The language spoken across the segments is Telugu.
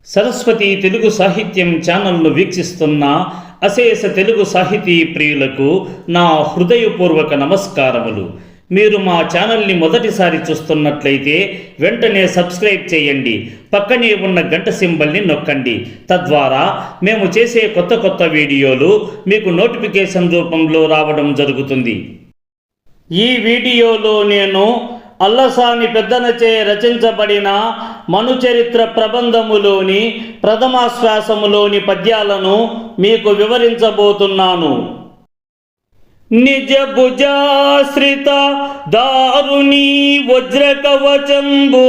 సరస్వతి తెలుగు సాహిత్యం ఛానల్ను వీక్షిస్తున్న అశేష తెలుగు సాహితీ ప్రియులకు నా హృదయపూర్వక నమస్కారములు. మీరు మా ఛానల్ని మొదటిసారి చూస్తున్నట్లయితే వెంటనే సబ్స్క్రైబ్ చేయండి, పక్కనే ఉన్న గంట సింబల్ని నొక్కండి. తద్వారా మేము చేసే కొత్త వీడియోలు మీకు నోటిఫికేషన్ రూపంలో రావడం జరుగుతుంది. ఈ వీడియోలో నేను అల్లసాని పెద్దనచే రచించబడిన మనుచరిత్ర ప్రబంధములోని ప్రథమాశ్వాసములోని పద్యాలను మీకు వివరించబోతున్నాను. నిజ భుజాశ్రిత దారుణీ వజ్రకవచంబు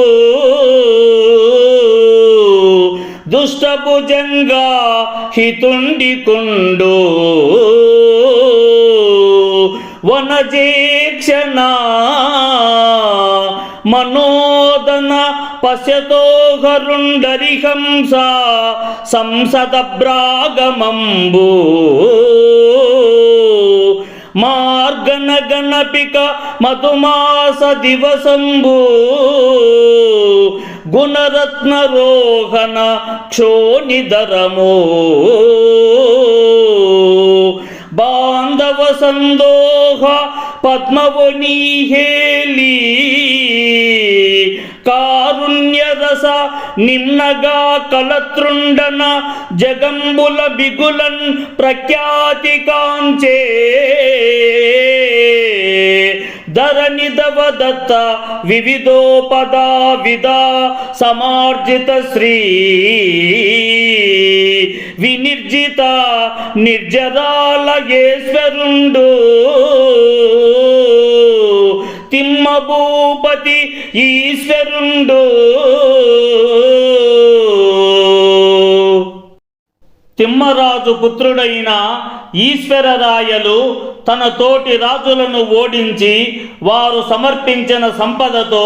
దుష్టభుజంగా హితుండి కుండు వనజేక్షణ మనోదన పశ్యతోహరుండరిహంస సంసద భ్రాగమంబు మార్గన గణపిక మధుమాస దివసంబు గుణరత్న రోహణ క్షోణిధరమో బాంధవ సందోహ పద్మవనీ హేళి కారుణ్యరస నిమ్నగా కలతృండన జగంబుల బిగులన్ ప్రఖ్యాతి కాంచే ధరణిధవ దత్త వివిధోపదా విదా సమార్జిత శ్రీ వినిర్జిత నిర్జరాలయేశ్వరుండు తిమ్మభూపతి ఈశ్వరుండు తిమ్మరాజు పుత్రుడైన ఈశ్వరరాయలు తన తోటి రాజులను ఓడించి వారు సమర్పించిన సంపదతో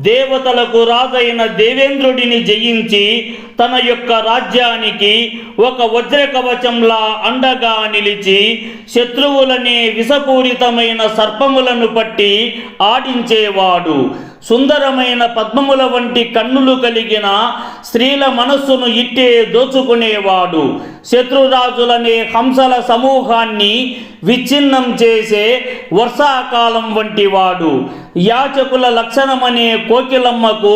దేవతలకు రాజైన దేవేంద్రుడిని జయించి తన యొక్క రాజ్యానికి ఒక వజ్రకవచంలా అండగా నిలిచి శత్రువులనే విషపూరితమైన సర్పములను పట్టి ఆడించేవాడు. సుందరమైన పద్మముల వంటి కన్నులు కలిగిన స్త్రీల మనస్సును ఇట్టే దోచుకునేవాడు. శత్రురాజులనే హంసల సమూహాన్ని విచ్ఛిన్నం చేసే వర్షాకాలం వంటి వాడు. యాచకుల లక్షణమనే కోకిలమ్మకు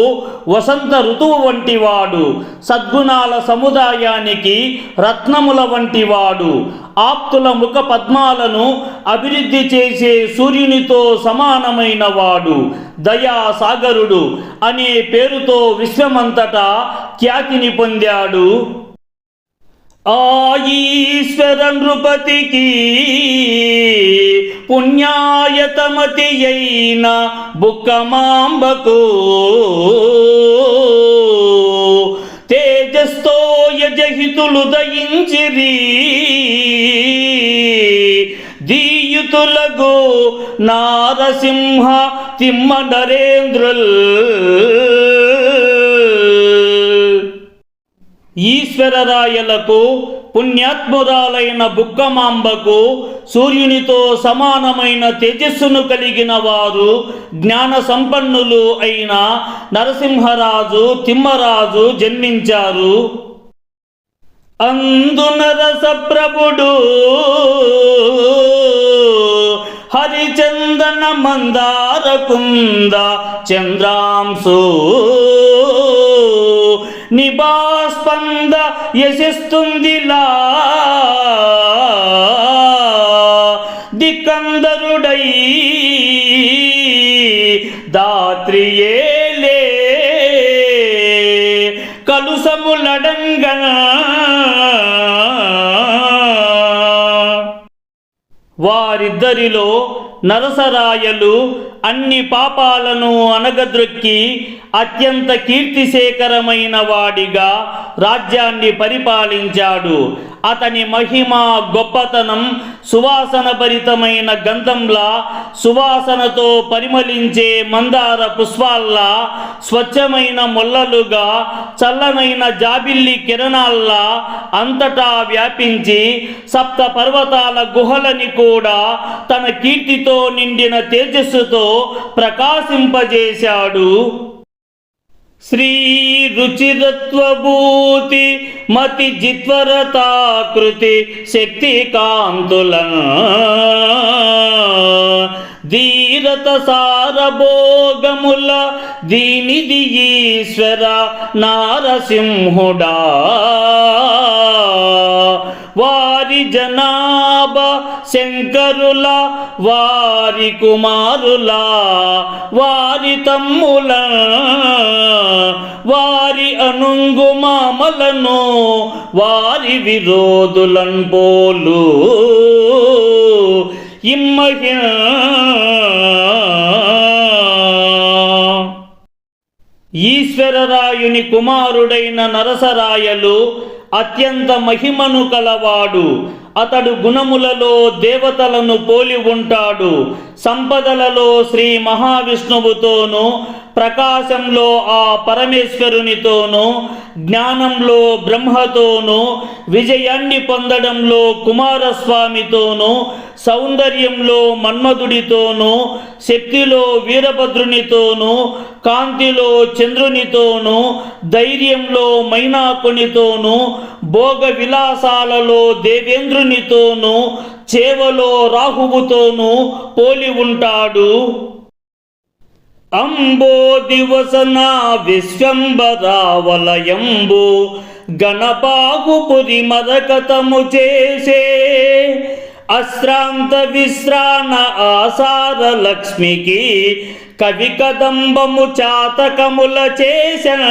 వసంత ఋతువు వంటివాడు. సద్గుణాల సముదాయానికి రత్నముల వంటివాడు. ఆప్తుల ముఖ పద్మాలను అభివృద్ధి చేసే సూర్యునితో సమానమైన వాడు. దయా సాగరుడు అనే పేరుతో విశ్వమంతటా ఖ్యాతిని పొందాడు. ఆ ఈశ్వర నృపతికి పుణ్యాయతమతి అయిన బుక్కమాంబకు తేజస్తో యజహితులు దయించిరి దీయుతులకు నారసింహ తిమ్మ నరేంద్రుల్. ఈశ్వరరాయలకు పుణ్యాత్మురాలైన బుక్కమాంబకు సూర్యునితో సమానమైన తేజస్సును కలిగిన వారు జ్ఞాన సంపన్నులు అయిన నరసింహరాజు తిమ్మరాజు జన్మించారు. అందున రసప్రభుడు హరిచందన మందార కుంద చంద్రాంశు నిబాస్పంద యశస్తుందిలా దికందరుడై దాత్రియేలే కలుసములడంగన వారిద్దరిలో నరసరాయలు అన్ని పాపాలను అనగద్రొక్కి అత్యంత కీర్తిశేఖరమైన వాడిగా రాజ్యాన్ని పరిపాలించాడు. అతని మహిమ గొప్పతనం సువాసన భరితమైన గంధంలా, సువాసనతో పరిమళించే మందార పుష్పాల్లా, స్వచ్ఛమైన మొల్లలుగా, చల్లనైన జాబిల్లి కిరణాల్లా అంతటా వ్యాపించి సప్త పర్వతాల గుహలని కూడా తన కీర్తితో నిండిన తేజస్సుతో ప్రకాశింపజేశాడు. శ్రీ రుచిరత్వభూతి మతి జిత్వరతాకృతి శక్తి కాంతులన్ ధీరత సారభోగముల దీనిది ఈశ్వర నారసింహుడా వారి జనాభ శంకరుల వారి కుమారుల వారి తమ్ముల వారి అనుంగుమామలను వారి విరోధులన్ పోలు ఈశ్వరరాయుని కుమారుడైన నరసరాయలు అత్యంత మహిమను కలవాడు. అతడు గుణములలో దేవతలను పోలి ఉంటాడు. సంపదలలో శ్రీ మహావిష్ణువుతోనూ, ప్రకాశంలో ఆ పరమేశ్వరునితోనూ, జ్ఞానంలో బ్రహ్మతోనూ, విజయాన్ని పొందడంలో కుమారస్వామితోనూ, సౌందర్యంలో మన్మధుడితోనూ, శక్తిలో వీరభద్రునితోనూ, కాంతిలో చంద్రునితోనూ, ధైర్యంలో మైనాకునితోనూ, భోగ విలాసాలలో దేవేంద్రునితోనూ, చేవలో రాహువుతోనూ పోలి ఉంటాడు. అంబోదివసన విశ్వంబరావలయంబు గణబాహుపురి మరకతము చేసే అశ్రాంత విశ్రాన ఆసార లక్ష్మికి కవి కదంబము చాతకముల చేసెన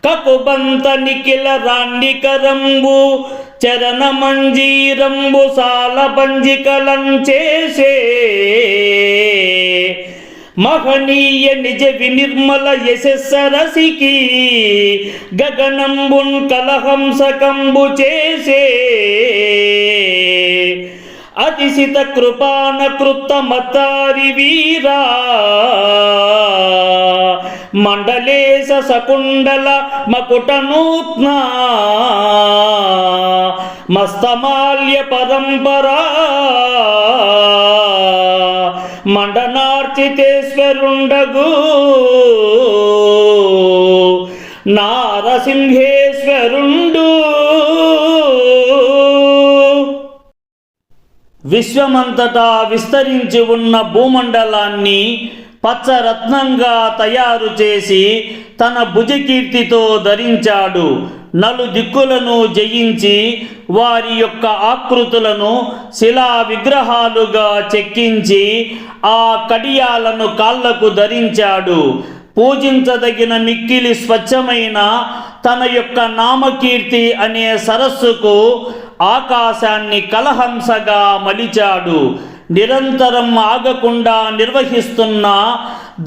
కకుబంత నిఖిల రాణికరంబు చరణ మంజీరంబు సాల బంజికలం చేసే మహనీయ నిజ వినిర్మల యశస్సరసికి గగనంబున్ కలహంసకంబు చేసే అతిశిత కృపాన కృత మతారి వీరా మండలేశ సకుండల మకుటనూత్న మస్తమాల్య పరంపరా మండనార్చితేశ్వరుండగు నారసింహేశ్వరుండు. విశ్వమంతటా విస్తరించి ఉన్న భూమండలాన్ని పచ్చరత్నంగా తయారు చేసి తన భుజకీర్తితో ధరించాడు. నలు దిక్కులను జయించి వారి యొక్క ఆకృతులను శిలా విగ్రహాలుగా చెక్కించి ఆ కడియాలను కాళ్లకు ధరించాడు. పూజించదగిన మిక్కిలి స్వచ్ఛమైన తన యొక్క నామకీర్తి అనే సరస్సుకు ఆకాశాన్ని కలహంసగా మలిచాడు. నిరంతరం ఆగకుండా నిర్వహిస్తున్న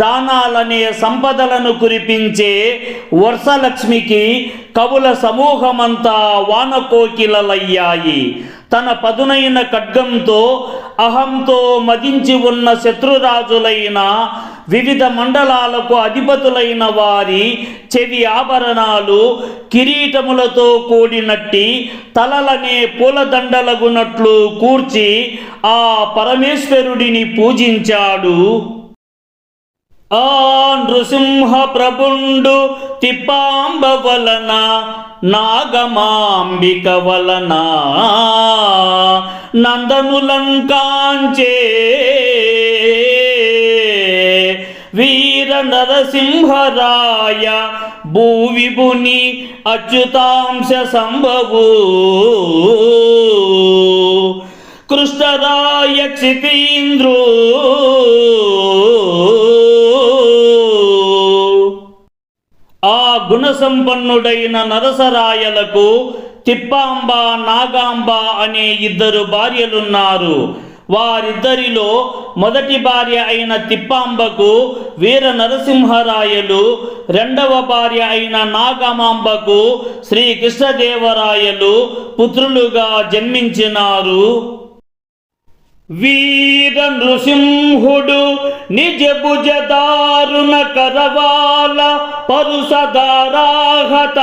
దానాలనే సంపదలను కురిపించే వర్షలక్ష్మికి కవుల సమూహమంతా వానకోకిలలయ్యాయి. తన పదునైన ఖడ్గంతో అహంతో మదించి ఉన్న శత్రురాజులైన వివిధ మండలాలకు అధిపతులైన వారి చెవి ఆభరణాలు కిరీటములతో కూడినట్టి తలలనే పూలదండలగునట్లు కూర్చి ఆ పరమేశ్వరుడిని పూజించాడు. ఆ నృసింహ ప్రభుండు తిప్పాంబ వలన నాగమాంబిక వలన నందనులంకాంచే వీర నరసింహరాయ భూవిభుని అచ్యుతాంశ సంభవు కృష్ణరాయ క్షితీంద్రు ఆ గుణసంపన్నుడైన నరసరాయలకు తిప్పాంబ నాగాంబ అనే ఇద్దరు భార్యలున్నారు. వారిద్దరిలో మొదటి భార్య అయిన తిప్పాంబకు వీర నరసింహరాయలు, రెండవ భార్య అయిన నాగమాంబకు శ్రీకృష్ణదేవరాయలు పుత్రులుగా జన్మించినారు. వీర నృసింహుడు నిజ భుజదారుణ కరవాల పరుసదారాహత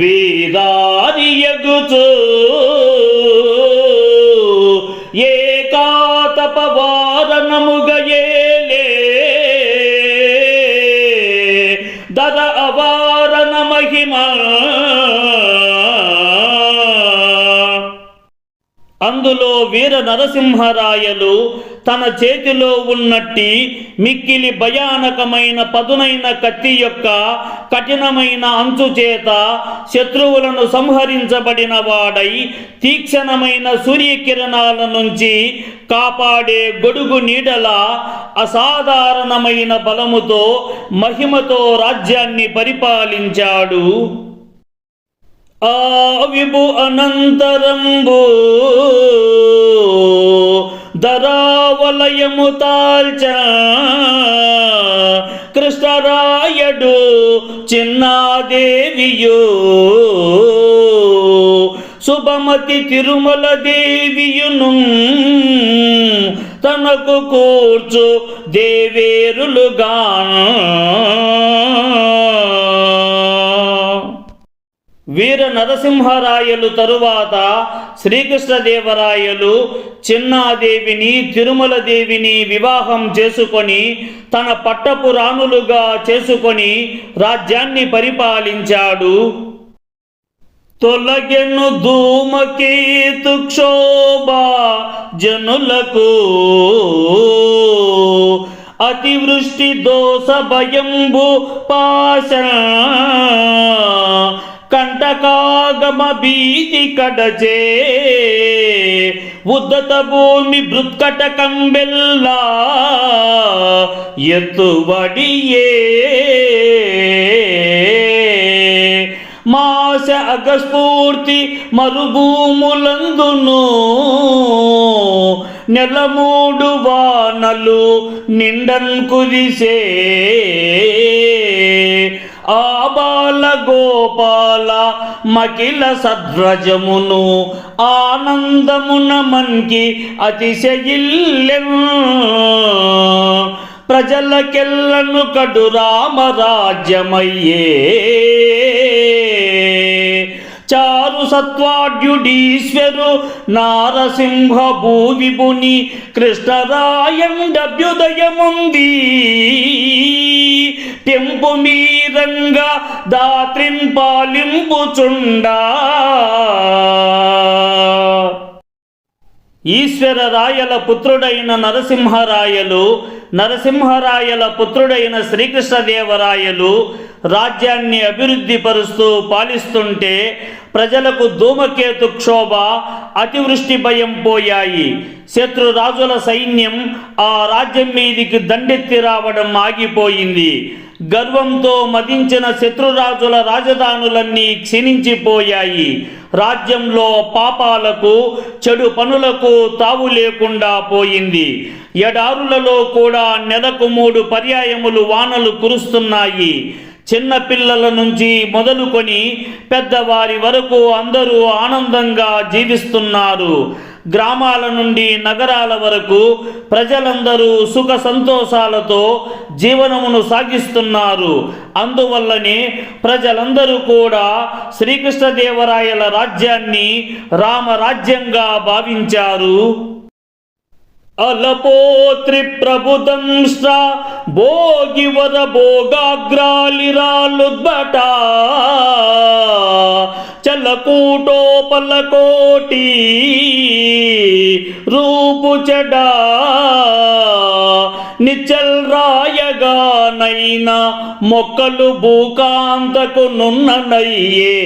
వీరారియగుచు ఏకాతపవారణముగ ఏలే దర అవారణ మహిమ. అందులో వీర నరసింహరాయలు తన చేతిలో ఉన్నట్టి మిక్కిలి భయానకమైన పదునైన కత్తి యొక్క కఠినమైన అంచు చేత శత్రువులను సంహరించబడిన వాడై తీక్షణమైన సూర్యకిరణాల నుంచి కాపాడే గొడుగు నీడల అసాధారణమైన బలముతో మహిమతో రాజ్యాన్ని పరిపాలించాడు. ఆ విభు అనంతరంబు ధరావలయము తాల్చ కృష్ణరాయడు చిన్నాదేవియు శుభమతి తిరుమల దేవియును తనకు కూర్చు దేవేరులుగా. వీర నరసింహరాయలు తరువాత శ్రీకృష్ణదేవరాయలు చిన్నాదేవిని తిరుమల దేవిని వివాహం చేసుకొని తన పట్టపు రాణులుగా చేసుకొని రాజ్యాన్ని పరిపాలించాడు. తొలగెను ధూమకేతు క్షోభ జనులకు అతివృష్టి దోష భయంబు పాశ కంటకాగమ భీతి కడచే ఉద్దత భూమి భృత్కట కంబెల్లా ఎత్తువడియే మాస అగస్ఫూర్తి మరుభూములందును నెలమూడు వానలు నిండన్ కురిసే ఆబాల గోపాల మకిల సద్రజమును ఆనందమున మన్కి అతిశయిల్లెన్ ప్రజలకెల్లను కడు రామరాజ్యమయ్యే చారు సత్వాడ్యుడీశ్వరు నారసింహ భూవిభుని కృష్ణరాయండభ్యుదయముంది తెంపు మీరంగా దాత్రిన్ పాలింపుచుండా. ఈశ్వర రాయల పుత్రుడైన నరసింహరాయల పుత్రుడైన శ్రీకృష్ణదేవరాయలు రాజ్యాన్ని అభివృద్ధి పరుస్తూ పాలిస్తుంటే ప్రజలకు ధూమకేతు క్షోభ అతివృష్టి భయం పోయాయి. శత్రురాజుల సైన్యం ఆ రాజ్యం మీదికి దండెత్తి రావడం ఆగిపోయింది. గర్వంతో మదించిన శత్రురాజుల రాజధానులన్నీ క్షీణించిపోయాయి. రాజ్యంలో పాపాలకు చెడు పనులకు తావు లేకుండా పోయింది. ఎడారులలో కూడా నెలకు 3 పర్యాయములు వానలు కురుస్తున్నాయి. చిన్న పిల్లల నుంచి మొదలుకొని పెద్దవారి వరకు అందరూ ఆనందంగా జీవిస్తున్నారు. గ్రామాల నుండి నగరాల వరకు ప్రజలందరూ సుఖ సంతోషాలతో జీవనమును సాగిస్తున్నారు. అందువల్లనే ప్రజలందరూ కూడా శ్రీకృష్ణదేవరాయల రాజ్యాన్ని రామరాజ్యంగా భావించారు. అలపోత్రి ప్రభుదంష్ట్ర భోగివర భోగాగ్రాలిరాలుద్భట చలకూటోపలకోటి రూపు చెడా నిచ్చల్ రాయగానైనా మొక్కలు భూకాంతకు నున్ననయ్యే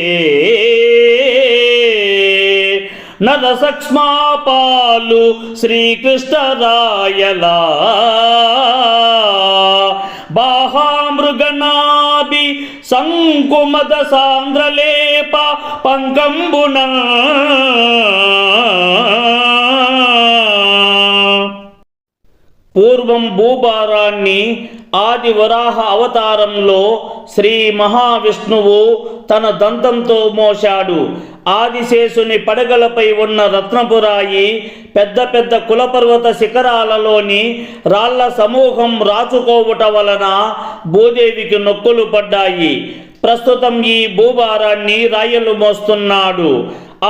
నరసక్ష్మాపాలు శ్రీకృష్ణరాయలా బాహామృగనాభి సంకుమద సాంద్రలేప పంకంబున పూర్వం భూభారాన్ని ఆది వరాహ అవతారంలో శ్రీ మహావిష్ణువు తన దంతంతో మోశాడు. ఆదిశేషుని పడగలపై ఉన్న రత్నపురాయి పెద్ద పెద్ద కులపర్వత శిఖరాలలోని రాళ్ల సమూహం రాచుకోవుట వలన భూదేవికి నొక్కులు పడ్డాయి. ప్రస్తుతం ఈ భూభారాన్ని రాయలు మోస్తున్నాడు.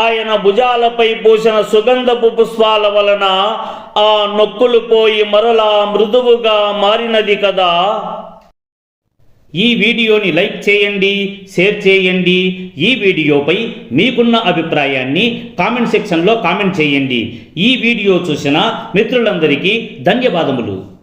ఆయన భుజాలపై పూసిన సుగంధపు పుష్పాల వలన ఆ నొక్కులు పోయి మరలా మృదువుగా మారినది కదా. ఈ వీడియోని లైక్ చేయండి, షేర్ చేయండి. ఈ వీడియోపై మీకున్న అభిప్రాయాన్ని కామెంట్ సెక్షన్లో కామెంట్ చేయండి. ఈ వీడియో చూసిన మిత్రులందరికీ ధన్యవాదములు.